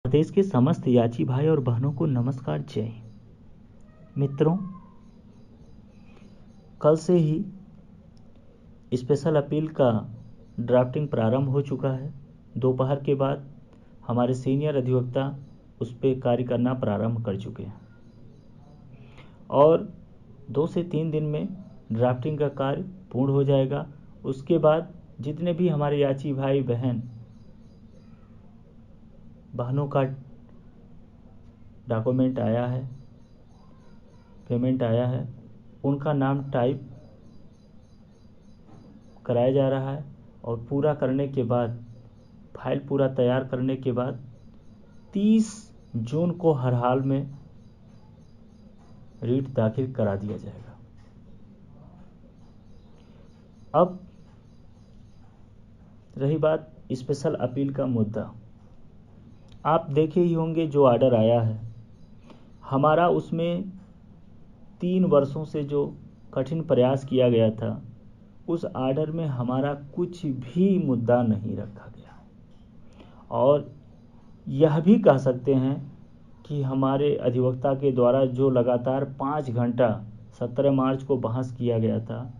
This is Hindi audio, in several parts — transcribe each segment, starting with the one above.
प्रदेश के समस्त याची भाई और बहनों को नमस्कार, जय मित्रों। कल से ही स्पेशल अपील का ड्राफ्टिंग प्रारंभ हो चुका है। दोपहर के बाद हमारे सीनियर अधिवक्ता उस पर कार्य करना प्रारंभ कर चुके हैं और 2 से 3 दिन में ड्राफ्टिंग का कार्य पूर्ण हो जाएगा। उसके बाद जितने भी हमारे याची भाई बहनों का डॉक्यूमेंट आया है, पेमेंट आया है, उनका नाम टाइप कराया जा रहा है और पूरा करने के बाद, फाइल पूरा तैयार करने के बाद 30 जून को हर हाल में रीट दाखिल करा दिया जाएगा। अब रही बात स्पेशल अपील का मुद्दा, आप देखे ही होंगे जो ऑर्डर आया है हमारा, उसमें 3 वर्षों से जो कठिन प्रयास किया गया था उस ऑर्डर में हमारा कुछ भी मुद्दा नहीं रखा गया और यह भी कह सकते हैं कि हमारे अधिवक्ता के द्वारा जो लगातार 5 घंटा 17 मार्च को बहस किया गया था,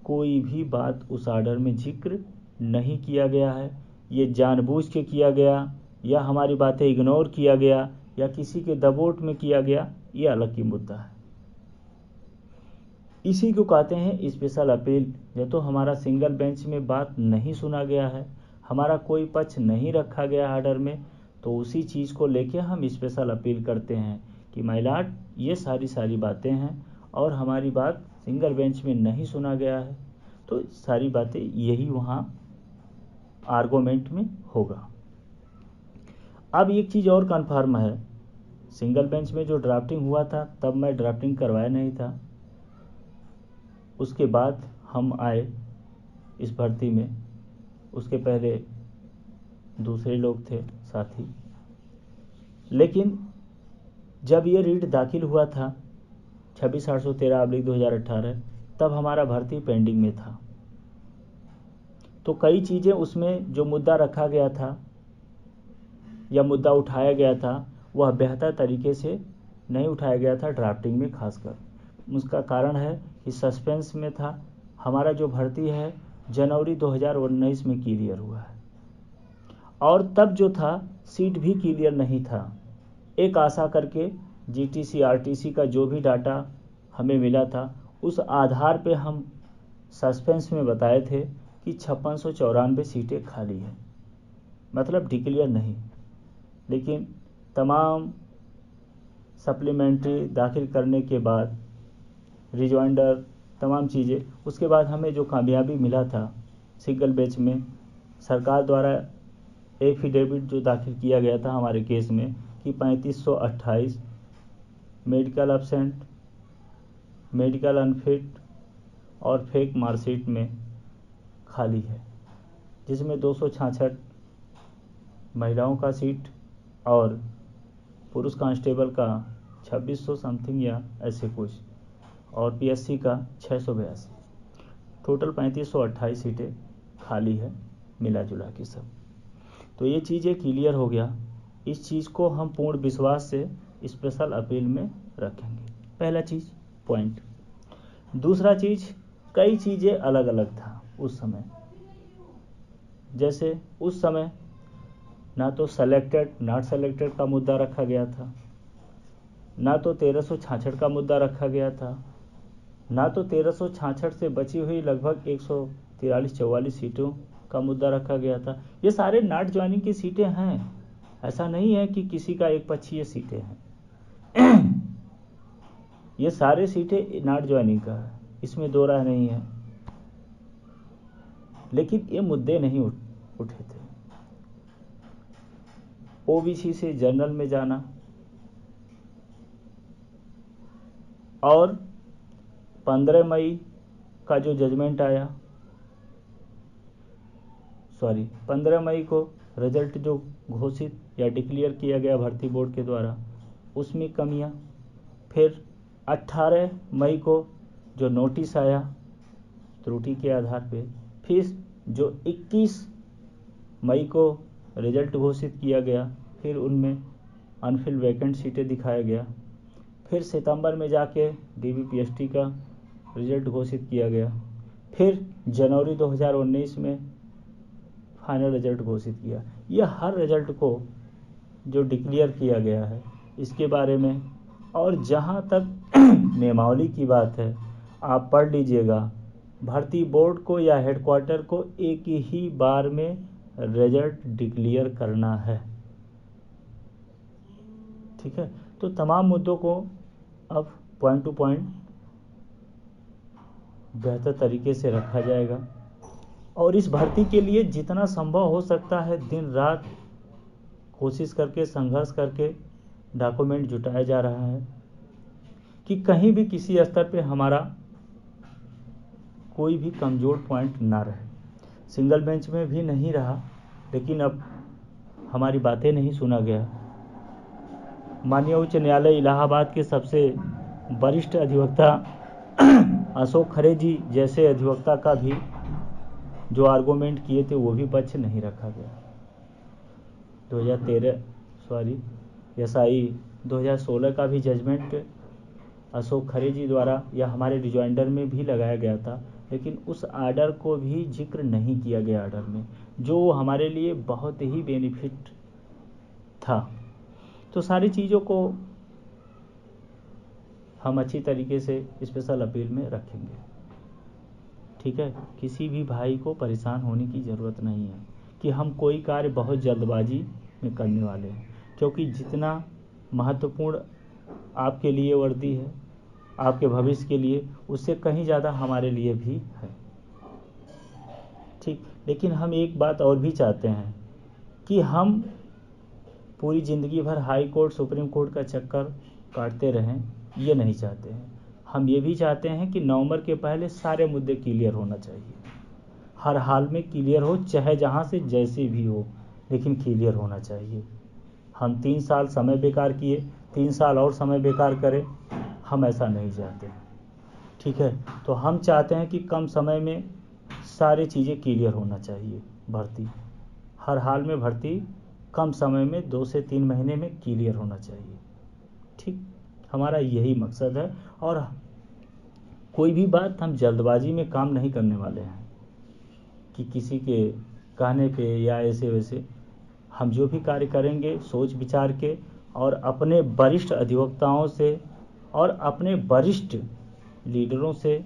कोई भी बात उस ऑर्डर में जिक्र नहीं किया गया है। ये जानबूझ के किया गया या हमारी बातें इग्नोर किया गया या किसी के दबोच में किया गया, ये अलग की मुद्दा है। इसी को कहते हैं स्पेशल अपील। या तो हमारा सिंगल बेंच में बात नहीं सुना गया है, हमारा कोई पक्ष नहीं रखा गया ऑर्डर में, तो उसी चीज़ को लेके हम स्पेशल अपील करते हैं कि माय लॉर्ड ये सारी बातें हैं और हमारी बात सिंगल बेंच में नहीं सुना गया है, तो सारी बातें यही वहाँ आर्गूमेंट में होगा। अब एक चीज़ और कन्फर्म है, सिंगल बेंच में जो ड्राफ्टिंग हुआ था तब मैं ड्राफ्टिंग करवाया नहीं था। उसके बाद हम आए इस भर्ती में, उसके पहले दूसरे लोग थे साथी। लेकिन जब ये रीट दाखिल हुआ था 26/813/2018, तब हमारा भर्ती पेंडिंग में था। तो कई चीज़ें उसमें जो मुद्दा रखा गया था या मुद्दा उठाया गया था वह बेहतर तरीके से नहीं उठाया गया था ड्राफ्टिंग में। खासकर उसका कारण है कि सस्पेंस में था। हमारा जो भर्ती है जनवरी 2019 में क्लियर हुआ है और तब जो था सीट भी क्लियर नहीं था। एक आशा करके जीटीसी आरटीसी का जो भी डाटा हमें मिला था उस आधार पे हम सस्पेंस में बताए थे कि 5694 सीटें खाली हैं, मतलब डिक्लेयर नहीं। लेकिन तमाम सप्लीमेंट्री दाखिल करने के बाद, रिजॉइंडर, तमाम चीज़ें, उसके बाद हमें जो कामयाबी मिला था सिंगल बेंच में, सरकार द्वारा एफिडेविट जो दाखिल किया गया था हमारे केस में कि 3528 मेडिकल एब्सेंट, मेडिकल अनफिट और फेक मार्कशीट में खाली है, जिसमें 266 महिलाओं का सीट और पुरुष कांस्टेबल का 2600 समथिंग या ऐसे कुछ, और पीएससी का 682, टोटल 3528 सीटें खाली है मिला जुला के सब। तो ये चीज़ें क्लियर हो गया। इस चीज़ को हम पूर्ण विश्वास से स्पेशल अपील में रखेंगे। पहला चीज़ पॉइंट। दूसरा चीज़, कई चीज़ें अलग अलग था उस समय। जैसे उस समय ना तो सेलेक्टेड नॉट सेलेक्टेड का मुद्दा रखा गया था, ना तो 1366 का मुद्दा रखा गया था, ना तो 1366 से बची हुई लगभग 143-44 सीटों का मुद्दा रखा गया था। ये सारे नॉट ज्वाइनिंग की सीटें हैं, ऐसा नहीं है कि किसी का एक पक्षीय सीटें हैं। ये सारे सीटें नॉट ज्वाइनिंग का है, इसमें दो राय नहीं है। लेकिन ये मुद्दे नहीं उठे थे। ओबीसी से जनरल में जाना और 15 मई का जो जजमेंट आया, 15 मई को रिजल्ट जो घोषित या डिक्लेयर किया गया भर्ती बोर्ड के द्वारा, उसमें कमियां। फिर 18 मई को जो नोटिस आया त्रुटि के आधार पे, फिर जो 21 मई को रिजल्ट घोषित किया गया, फिर उनमें अनफिल्ड वैकेंट सीटें दिखाया गया। फिर सितंबर में जाके DBPST का रिजल्ट घोषित किया गया। फिर जनवरी 2019 में फाइनल रिजल्ट घोषित किया। यह हर रिजल्ट को जो डिक्लेयर किया गया है इसके बारे में, और जहाँ तक नियमावली की बात है आप पढ़ लीजिएगा। भर्ती बोर्ड को या हेडक्वार्टर को एक ही बार में रिजल्ट डिक्लेयर करना है। ठीक है, तो तमाम मुद्दों को अब पॉइंट टू पॉइंट बेहतर तरीके से रखा जाएगा और इस भर्ती के लिए जितना संभव हो सकता है दिन रात कोशिश करके, संघर्ष करके डॉक्यूमेंट जुटाया जा रहा है कि कहीं भी किसी स्तर पे हमारा कोई भी कमज़ोर पॉइंट ना रहे। सिंगल बेंच में भी नहीं रहा, लेकिन अब हमारी बातें नहीं सुना गया। माननीय उच्च न्यायालय इलाहाबाद के सबसे वरिष्ठ अधिवक्ता अशोक खरे जी जैसे अधिवक्ता का भी जो आर्गूमेंट किए थे वो भी पक्ष नहीं रखा गया। 2016 का भी जजमेंट अशोक खरे जी द्वारा या हमारे रिजॉइंडर में भी लगाया गया था, लेकिन उस आर्डर को भी जिक्र नहीं किया गया आर्डर में, जो हमारे लिए बहुत ही बेनिफिट था। तो सारी चीज़ों को हम अच्छी तरीके से स्पेशल अपील में रखेंगे। ठीक है, किसी भी भाई को परेशान होने की ज़रूरत नहीं है कि हम कोई कार्य बहुत जल्दबाजी में करने वाले हैं, क्योंकि जितना महत्वपूर्ण आपके लिए वर्दी है, आपके भविष्य के लिए, उससे कहीं ज़्यादा हमारे लिए भी है। ठीक, लेकिन हम एक बात और भी चाहते हैं कि हम पूरी ज़िंदगी भर हाई कोर्ट, सुप्रीम कोर्ट का चक्कर काटते रहें, ये नहीं चाहते हैं। हम ये भी चाहते हैं कि नवंबर के पहले सारे मुद्दे क्लियर होना चाहिए, हर हाल में क्लियर हो, चाहे जहाँ से जैसे भी हो, लेकिन क्लियर होना चाहिए। हम 3 साल समय बेकार किए, 3 साल और समय बेकार करें, हम ऐसा नहीं चाहते। ठीक है, तो हम चाहते हैं कि कम समय में सारी चीज़ें क्लियर होना चाहिए। भर्ती हर हाल में, भर्ती कम समय में 2 से 3 महीने में क्लियर होना चाहिए। ठीक, हमारा यही मकसद है और कोई भी बात हम जल्दबाजी में काम नहीं करने वाले हैं कि किसी के कहने पे या ऐसे वैसे। हम जो भी कार्य करेंगे सोच विचार के और अपने वरिष्ठ अधिवक्ताओं से और अपने वरिष्ठ लीडरों से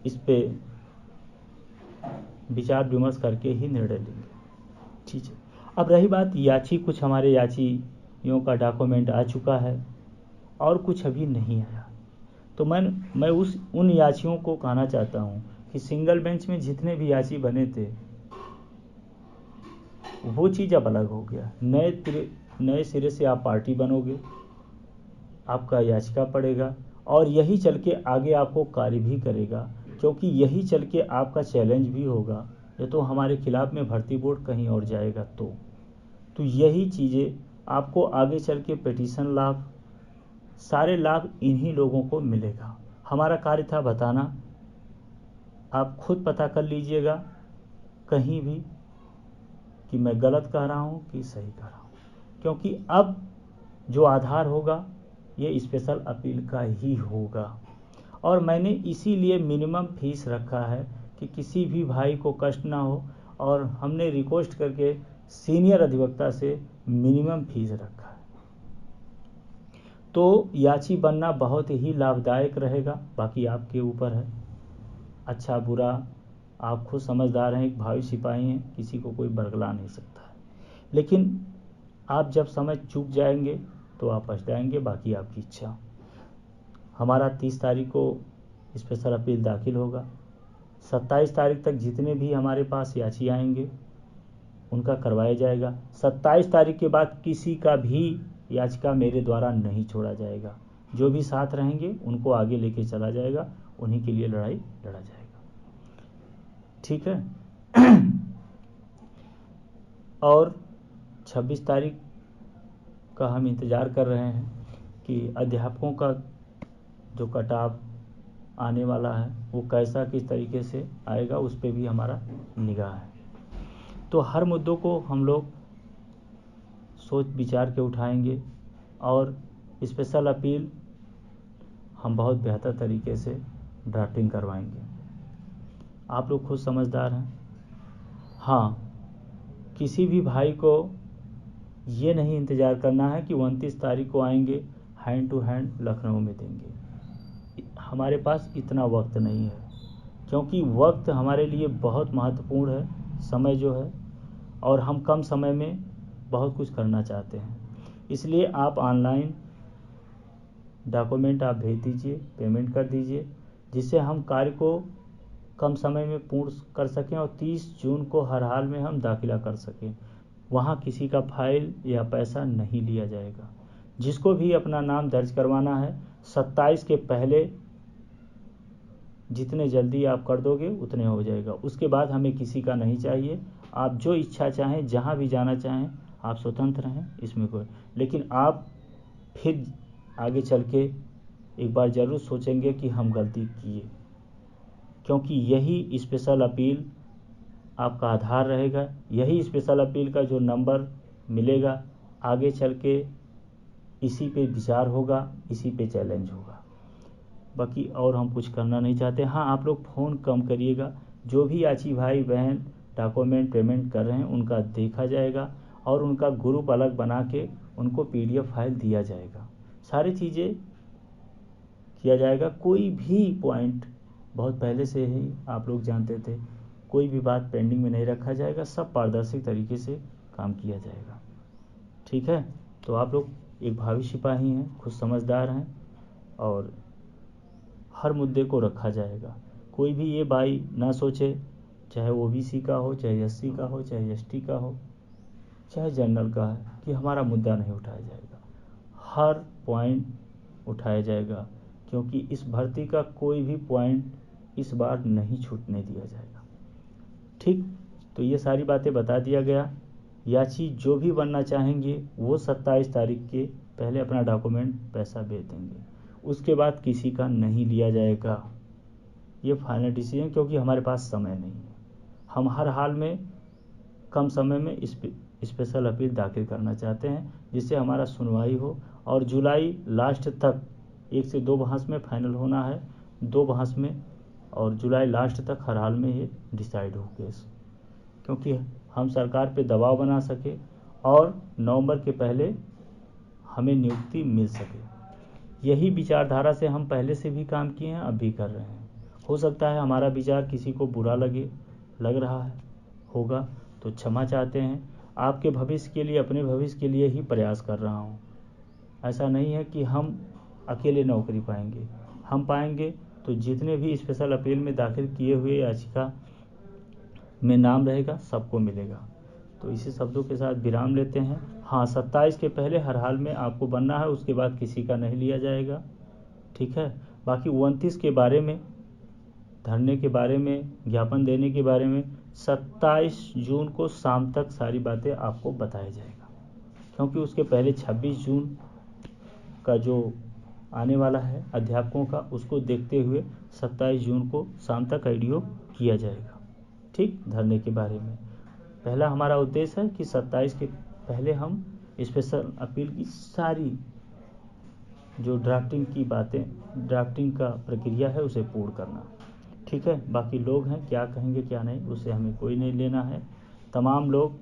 इस पे विचार विमर्श करके ही निर्णय लेंगे। ठीक है, अब रही बात याची, कुछ हमारे याचियों का डॉक्यूमेंट आ चुका है और कुछ अभी नहीं आया। तो मैं उन याचियों को कहना चाहता हूँ कि सिंगल बेंच में जितने भी याची बने थे वो चीज़ अब अलग हो गया। नए सिरे से आप पार्टी बनोगे, आपका याचिका पड़ेगा और यही चल के आगे आपको कार्य भी करेगा, क्योंकि यही चल के आपका चैलेंज भी होगा। या तो हमारे खिलाफ में भर्ती बोर्ड कहीं और जाएगा तो यही चीज़ें आपको आगे चल के पिटीशन लाभ, सारे लाभ इन्हीं लोगों को मिलेगा। हमारा कार्य था बताना, आप खुद पता कर लीजिएगा कहीं भी कि मैं गलत कह रहा हूँ कि सही कह रहा हूँ, क्योंकि अब जो आधार होगा ये स्पेशल अपील का ही होगा। और मैंने इसीलिए मिनिमम फीस रखा है कि किसी भी भाई को कष्ट ना हो, और हमने रिक्वेस्ट करके सीनियर अधिवक्ता से मिनिमम फीस रखा है। तो याची बनना बहुत ही लाभदायक रहेगा, बाकी आपके ऊपर है। अच्छा बुरा आप खुद समझदार हैं, एक भावी सिपाही हैं, किसी को कोई बरगला नहीं सकता है। लेकिन आप जब समझ चूक जाएंगे तो आप पछताएंगे, बाकी आपकी इच्छा। हमारा 30 तारीख को स्पेशल अपील दाखिल होगा। 27 तारीख तक जितने भी हमारे पास याची आएंगे उनका करवाया जाएगा। 27 तारीख के बाद किसी का भी याचिका मेरे द्वारा नहीं छोड़ा जाएगा। जो भी साथ रहेंगे उनको आगे लेके चला जाएगा, उन्हीं के लिए लड़ाई लड़ा जाएगा। ठीक है। और 26 तारीख का हम इंतज़ार कर रहे हैं कि अध्यापकों का जो कटाव आने वाला है वो कैसा, किस तरीके से आएगा, उस पर भी हमारा निगाह है। तो हर मुद्दों को हम लोग सोच विचार के उठाएंगे और स्पेशल अपील हम बहुत बेहतर तरीके से ड्राफ्टिंग करवाएंगे। आप लोग खुद समझदार हैं। हाँ, किसी भी भाई को ये नहीं इंतज़ार करना है कि 29 तारीख को आएंगे, हैंड टू हैंड लखनऊ में देंगे। हमारे पास इतना वक्त नहीं है, क्योंकि वक्त हमारे लिए बहुत महत्वपूर्ण है, समय जो है, और हम कम समय में बहुत कुछ करना चाहते हैं। इसलिए आप ऑनलाइन डॉक्यूमेंट आप भेज दीजिए, पेमेंट कर दीजिए, जिससे हम कार्य को कम समय में पूर्ण कर सकें और 30 जून को हर हाल में हम दाखिला कर सकें। वहाँ किसी का फाइल या पैसा नहीं लिया जाएगा। जिसको भी अपना नाम दर्ज करवाना है 27 के पहले जितने जल्दी आप कर दोगे उतने हो जाएगा। उसके बाद हमें किसी का नहीं चाहिए। आप जो इच्छा चाहें, जहाँ भी जाना चाहें, आप स्वतंत्र हैं, इसमें कोई, लेकिन आप फिर आगे चल के एक बार ज़रूर सोचेंगे कि हम गलती किए, क्योंकि यही स्पेशल अपील आपका आधार रहेगा। यही स्पेशल अपील का जो नंबर मिलेगा, आगे चल के इसी पे विचार होगा, इसी पे चैलेंज होगा। बाकी और हम कुछ करना नहीं चाहते। हाँ, आप लोग फ़ोन कम करिएगा। जो भी याची भाई बहन डॉक्यूमेंट पेमेंट कर रहे हैं उनका देखा जाएगा और उनका ग्रुप अलग बना के उनको PDF फाइल दिया जाएगा। सारी चीज़ें किया जाएगा। कोई भी पॉइंट बहुत पहले से ही आप लोग जानते थे, कोई भी बात पेंडिंग में नहीं रखा जाएगा। सब पारदर्शी तरीके से काम किया जाएगा। ठीक है, तो आप लोग एक भावी सिपाही हैं, खुद समझदार हैं, और हर मुद्दे को रखा जाएगा। कोई भी ये भाई ना सोचे, चाहे OBC का हो, चाहे SC का हो, चाहे ST का हो, चाहे जनरल का है, कि हमारा मुद्दा नहीं उठाया जाएगा। हर पॉइंट उठाया जाएगा, क्योंकि इस भर्ती का कोई भी पॉइंट इस बार नहीं छूटने दिया जाएगा। ठीक, तो ये सारी बातें बता दिया गया। याची जो भी बनना चाहेंगे वो 27 तारीख के पहले अपना डॉक्यूमेंट पैसा भेज देंगे। उसके बाद किसी का नहीं लिया जाएगा। ये फाइनल डिसीजन, क्योंकि हमारे पास समय नहीं है। हम हर हाल में कम समय में स्पेशल अपील दाखिल करना चाहते हैं, जिससे हमारा सुनवाई हो और जुलाई लास्ट तक 1 से 2 बहस में फाइनल होना है, 2 बहस में, और जुलाई लास्ट तक हर हाल में ये डिसाइड हो केस, क्योंकि हम सरकार पे दबाव बना सके और नवंबर के पहले हमें नियुक्ति मिल सके। यही विचारधारा से हम पहले से भी काम किए हैं, अब भी कर रहे हैं। हो सकता है हमारा विचार किसी को बुरा लग रहा है, होगा तो क्षमा चाहते हैं। आपके भविष्य के लिए, अपने भविष्य के लिए ही प्रयास कर रहा हूँ। ऐसा नहीं है कि हम अकेले नौकरी पाएंगे। हम पाएंगे तो जितने भी स्पेशल अपील में दाखिल किए हुए याचिका में नाम रहेगा, सबको मिलेगा। तो इसी शब्दों के साथ विराम लेते हैं। हाँ, 27 के पहले हर हाल में आपको बनना है, उसके बाद किसी का नहीं लिया जाएगा। ठीक है, बाकी 29 के बारे में, धरने के बारे में, ज्ञापन देने के बारे में 27 जून को शाम तक सारी बातें आपको बताया जाएगा, क्योंकि उसके पहले 26 जून का जो आने वाला है अध्यापकों का, उसको देखते हुए 27 जून को शाम तक ऑडियो किया जाएगा। ठीक, धरने के बारे में पहला हमारा उद्देश्य है कि 27 के पहले हम स्पेशल अपील की सारी जो ड्राफ्टिंग की बातें, ड्राफ्टिंग का प्रक्रिया है, उसे पूर्ण करना। ठीक है, बाकी लोग हैं क्या कहेंगे क्या नहीं, उससे हमें कोई नहीं लेना है। तमाम लोग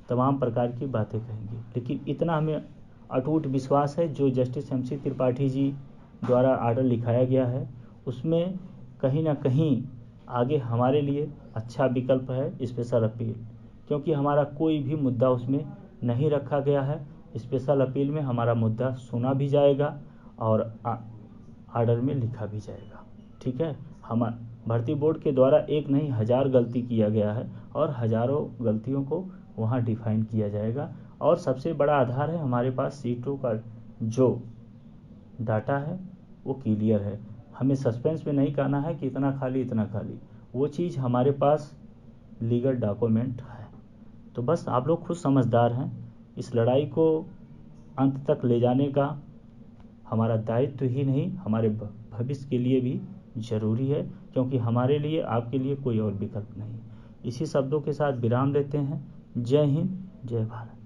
तमाम प्रकार की बातें कहेंगे, लेकिन इतना हमें अटूट विश्वास है, जो जस्टिस MC त्रिपाठी जी द्वारा आर्डर लिखाया गया है, उसमें कहीं ना कहीं आगे हमारे लिए अच्छा विकल्प है स्पेशल अपील, क्योंकि हमारा कोई भी मुद्दा उसमें नहीं रखा गया है। स्पेशल अपील में हमारा मुद्दा सुना भी जाएगा और आर्डर में लिखा भी जाएगा। ठीक है, हम भर्ती बोर्ड के द्वारा एक नहीं 1000 गलती किया गया है, और हज़ारों गलतियों को वहाँ डिफाइन किया जाएगा। और सबसे बड़ा आधार है हमारे पास सीटों का जो डाटा है वो क्लियर है। हमें सस्पेंस में नहीं कहना है कि इतना खाली इतना खाली, वो चीज़ हमारे पास लीगल डॉक्यूमेंट है। तो बस आप लोग खुद समझदार हैं। इस लड़ाई को अंत तक ले जाने का हमारा दायित्व ही नहीं, हमारे भविष्य के लिए भी ज़रूरी है, क्योंकि हमारे लिए, आपके लिए कोई और विकल्प नहीं। इसी शब्दों के साथ विराम लेते हैं। जय हिंद, जय भारत।